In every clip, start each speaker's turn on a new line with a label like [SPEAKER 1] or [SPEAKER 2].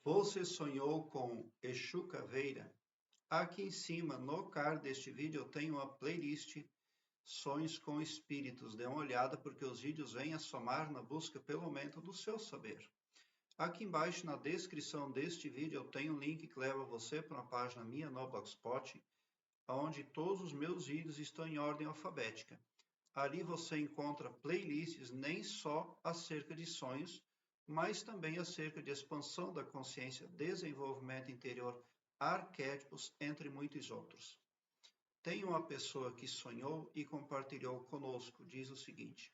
[SPEAKER 1] Você sonhou com Exu Caveira? Aqui em cima, no card deste vídeo, eu tenho uma playlist Sonhos com Espíritos. Dê uma olhada porque os vídeos vêm a somar na busca pelo aumento do seu saber. Aqui embaixo, na descrição deste vídeo, eu tenho um link que leva você para uma página minha no Blogspot, onde todos os meus vídeos estão em ordem alfabética. Ali você encontra playlists nem só acerca de sonhos, mas também acerca de expansão da consciência, desenvolvimento interior, arquétipos, entre muitos outros. Tem uma pessoa que sonhou e compartilhou conosco, diz o seguinte: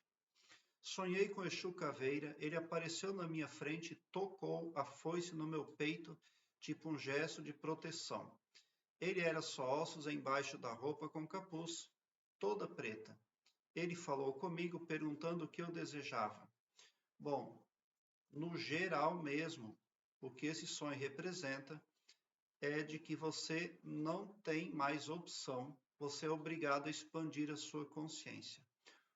[SPEAKER 1] sonhei com Exu Caveira, ele apareceu na minha frente, tocou a foice no meu peito, tipo um gesto de proteção. Ele era só ossos embaixo da roupa com capuz, toda preta. Ele falou comigo perguntando o que eu desejava. Bom, no geral mesmo, o que esse sonho representa é de que você não tem mais opção, você é obrigado a expandir a sua consciência.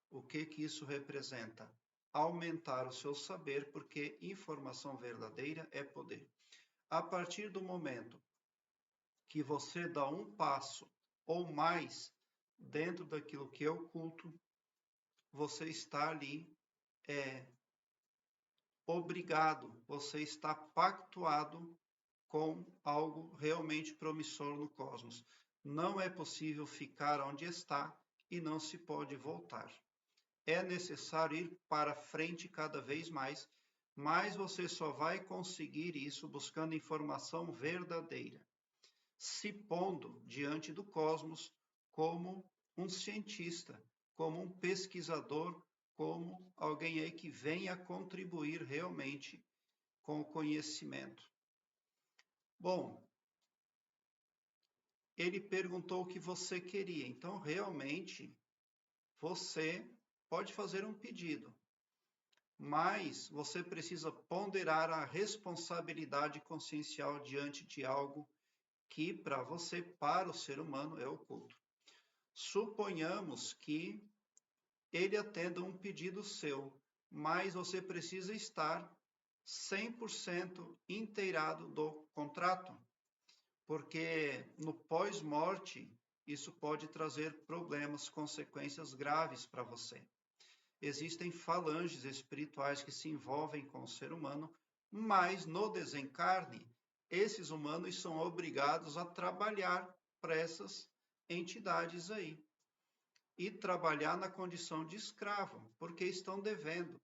[SPEAKER 1] O que isso representa? Aumentar o seu saber, porque informação verdadeira é poder. A partir do momento que você dá um passo ou mais dentro daquilo que é oculto, você está ali obrigado, você está pactuado com algo realmente promissor no cosmos. Não é possível ficar onde está e não se pode voltar. É necessário ir para frente cada vez mais, mas você só vai conseguir isso buscando informação verdadeira, se pondo diante do cosmos como um cientista, como um pesquisador, como alguém aí que venha contribuir realmente com o conhecimento. Bom, ele perguntou o que você queria, então realmente você pode fazer um pedido, mas você precisa ponderar a responsabilidade consciencial diante de algo que para você, para o ser humano, é oculto. Suponhamos que ele atenda um pedido seu, mas você precisa estar 100% inteirado do contrato, porque no pós-morte isso pode trazer problemas, consequências graves para você. Existem falanges espirituais que se envolvem com o ser humano, mas no desencarne, esses humanos são obrigados a trabalhar para essas entidades aí e trabalhar na condição de escravo, porque estão devendo.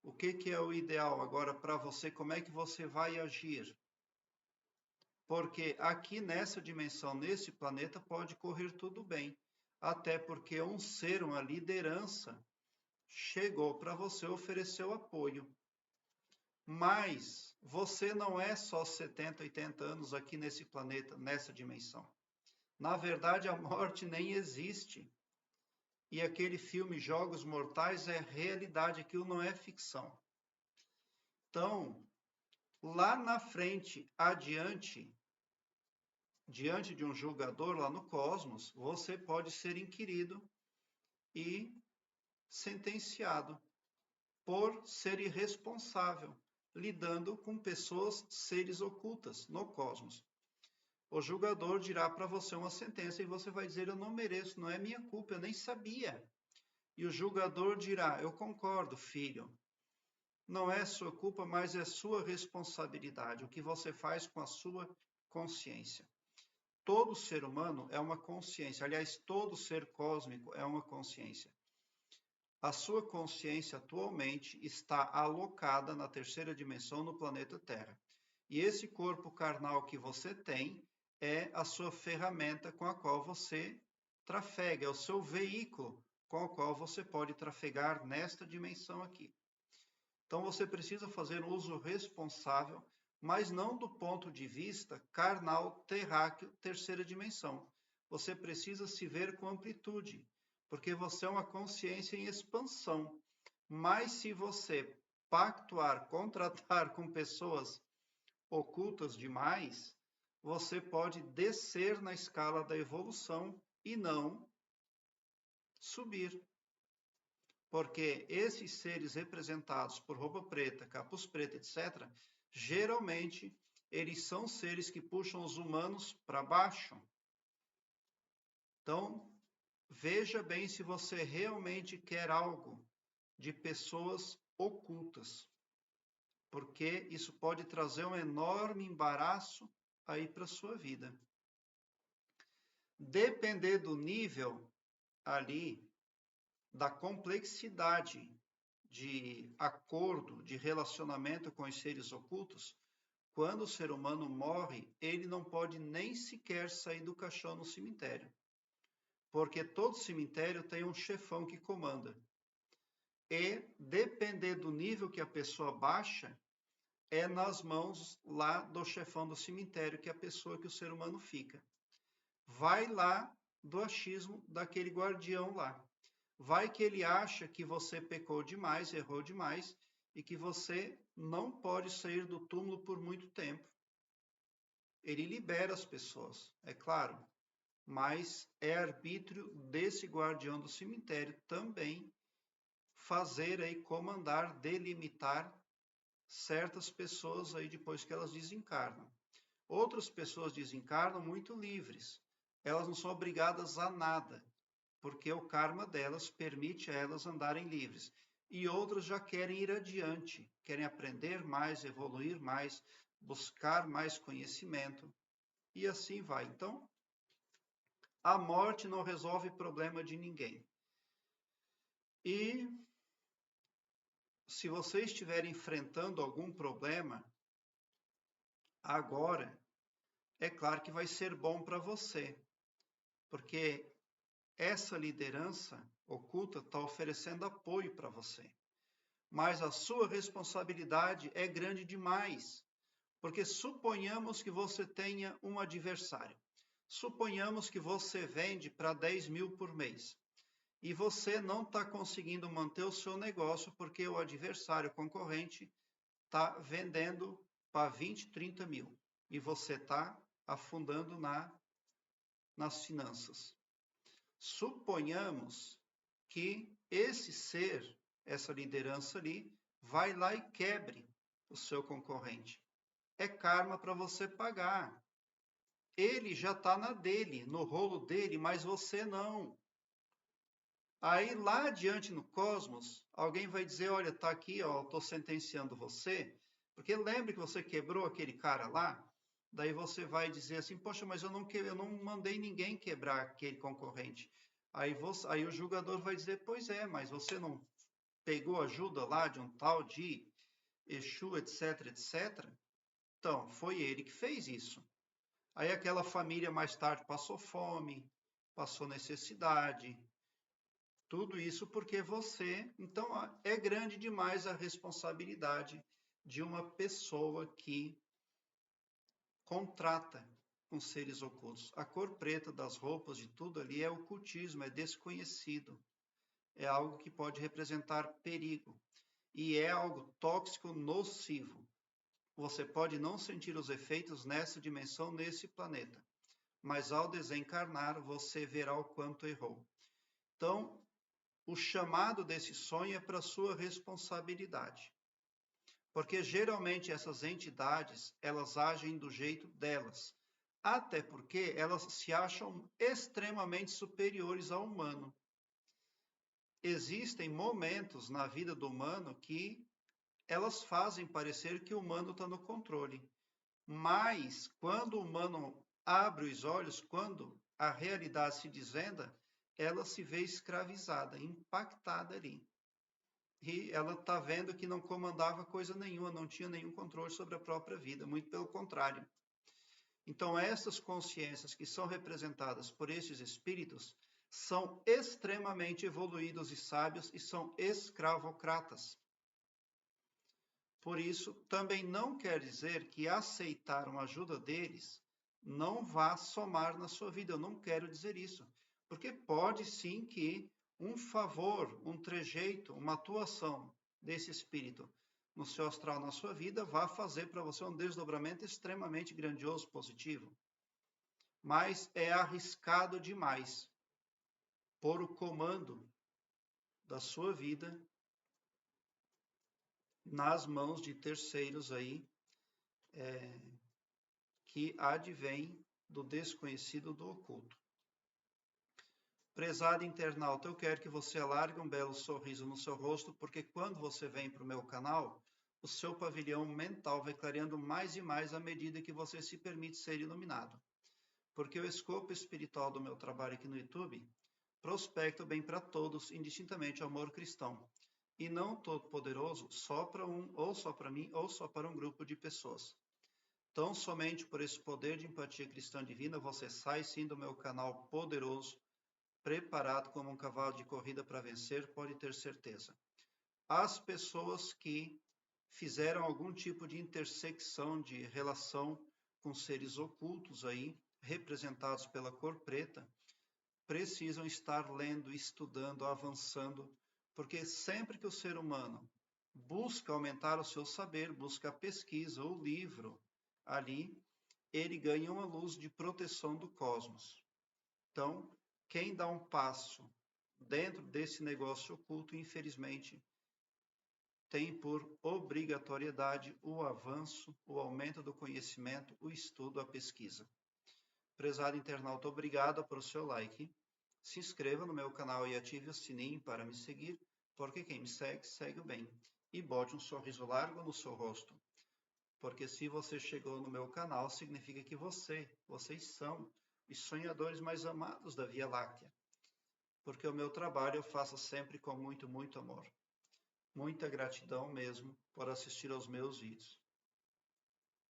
[SPEAKER 1] O que é o ideal agora para você? Como é que você vai agir? Porque aqui nessa dimensão, nesse planeta, pode correr tudo bem. Até porque um ser, uma liderança, chegou para você, ofereceu apoio. Mas você não é só 70, 80 anos aqui nesse planeta, nessa dimensão. Na verdade, a morte nem existe. E aquele filme Jogos Mortais é realidade, aquilo não é ficção. Então, lá na frente, adiante, diante de um julgador lá no cosmos, você pode ser inquirido e sentenciado por ser irresponsável, lidando com pessoas, seres ocultas no cosmos. O julgador dirá para você uma sentença e você vai dizer: eu não mereço, não é minha culpa, eu nem sabia. E o julgador dirá: eu concordo, filho. Não é sua culpa, mas é sua responsabilidade, o que você faz com a sua consciência. Todo ser humano é uma consciência, aliás, todo ser cósmico é uma consciência. A sua consciência atualmente está alocada na terceira dimensão no planeta Terra. E esse corpo carnal que você tem é a sua ferramenta com a qual você trafega, é o seu veículo com o qual você pode trafegar nesta dimensão aqui. Então você precisa fazer um uso responsável, mas não do ponto de vista carnal, terráqueo, terceira dimensão. Você precisa se ver com amplitude, porque você é uma consciência em expansão. Mas se você pactuar, contratar com pessoas ocultas demais, você pode descer na escala da evolução e não subir. Porque esses seres representados por roupa preta, capuz preto, etc., geralmente eles são seres que puxam os humanos para baixo. Então, veja bem se você realmente quer algo de pessoas ocultas, porque isso pode trazer um enorme embaraço aí para a sua vida. Depender do nível ali, da complexidade de acordo, de relacionamento com os seres ocultos, quando o ser humano morre, ele não pode nem sequer sair do caixão no cemitério, porque todo cemitério tem um chefão que comanda. E, depender do nível que a pessoa baixa, é nas mãos lá do chefão do cemitério que a pessoa, que o ser humano fica. Vai lá do achismo daquele guardião lá. Vai que ele acha que você pecou demais, errou demais, e que você não pode sair do túmulo por muito tempo. Ele libera as pessoas, é claro, mas é arbítrio desse guardião do cemitério também fazer aí, comandar, delimitar certas pessoas aí depois que elas desencarnam. Outras pessoas desencarnam muito livres. Elas não são obrigadas a nada, porque o karma delas permite a elas andarem livres. E outras já querem ir adiante, querem aprender mais, evoluir mais, buscar mais conhecimento, e assim vai. Então, a morte não resolve problema de ninguém. E se você estiver enfrentando algum problema agora, é claro que vai ser bom para você, porque essa liderança oculta está oferecendo apoio para você. Mas a sua responsabilidade é grande demais, porque suponhamos que você tenha um adversário. Suponhamos que você vende para 10 mil por mês e você não está conseguindo manter o seu negócio porque o adversário concorrente está vendendo para 20, 30 mil e você está afundando nas finanças. Suponhamos que esse ser, essa liderança ali, vai lá e quebre o seu concorrente. É karma para você pagar. Ele já está na dele, no rolo dele, mas você não. Aí lá adiante no cosmos, alguém vai dizer, olha, está aqui, ó, estou sentenciando você, porque lembre que você quebrou aquele cara lá, daí você vai dizer assim, poxa, mas eu não mandei ninguém quebrar aquele concorrente. Aí o julgador vai dizer, pois é, mas você não pegou ajuda lá de um tal de Exu, etc, etc? Então, foi ele que fez isso. Aí aquela família mais tarde passou fome, passou necessidade, tudo isso porque você... Então, é grande demais a responsabilidade de uma pessoa que contrata com seres ocultos. A cor preta das roupas, de tudo ali, é ocultismo, é desconhecido. É algo que pode representar perigo. E é algo tóxico, nocivo. Você pode não sentir os efeitos nessa dimensão, nesse planeta. Mas ao desencarnar, você verá o quanto errou. Então, o chamado desse sonho é para sua responsabilidade. Porque geralmente essas entidades, elas agem do jeito delas. Até porque elas se acham extremamente superiores ao humano. Existem momentos na vida do humano que elas fazem parecer que o humano está no controle. Mas quando o humano abre os olhos, quando a realidade se desvenda, ela se vê escravizada, impactada ali. E ela está vendo que não comandava coisa nenhuma, não tinha nenhum controle sobre a própria vida, muito pelo contrário. Então, essas consciências que são representadas por esses espíritos são extremamente evoluídos e sábios e são escravocratas. Por isso, também não quer dizer que aceitar uma ajuda deles não vá somar na sua vida. Eu não quero dizer isso. Porque pode sim que um favor, um trejeito, uma atuação desse espírito no seu astral, na sua vida, vá fazer para você um desdobramento extremamente grandioso, positivo. Mas é arriscado demais pôr o comando da sua vida nas mãos de terceiros aí, que advém do desconhecido do oculto. Prezado internauta, eu quero que você alargue um belo sorriso no seu rosto, porque quando você vem para o meu canal, o seu pavilhão mental vai clareando mais e mais à medida que você se permite ser iluminado. Porque o escopo espiritual do meu trabalho aqui no YouTube prospecta o bem para todos, indistintamente o amor cristão. E não todo-poderoso só para um, ou só para mim, ou só para um grupo de pessoas. Tão somente por esse poder de empatia cristã divina, você sai sim do meu canal poderoso, preparado como um cavalo de corrida para vencer, pode ter certeza. As pessoas que fizeram algum tipo de intersecção de relação com seres ocultos aí, representados pela cor preta, precisam estar lendo, estudando, avançando, porque sempre que o ser humano busca aumentar o seu saber, busca a pesquisa, o livro, ali, ele ganha uma luz de proteção do cosmos. Então, quem dá um passo dentro desse negócio oculto, infelizmente, tem por obrigatoriedade o avanço, o aumento do conhecimento, o estudo, a pesquisa. Prezado internauta, obrigado por o seu like. Se inscreva no meu canal e ative o sininho para me seguir, porque quem me segue, segue o bem. E bote um sorriso largo no seu rosto, porque se você chegou no meu canal, significa que vocês são os sonhadores mais amados da Via Láctea. Porque o meu trabalho eu faço sempre com muito, muito amor. Muita gratidão mesmo por assistir aos meus vídeos.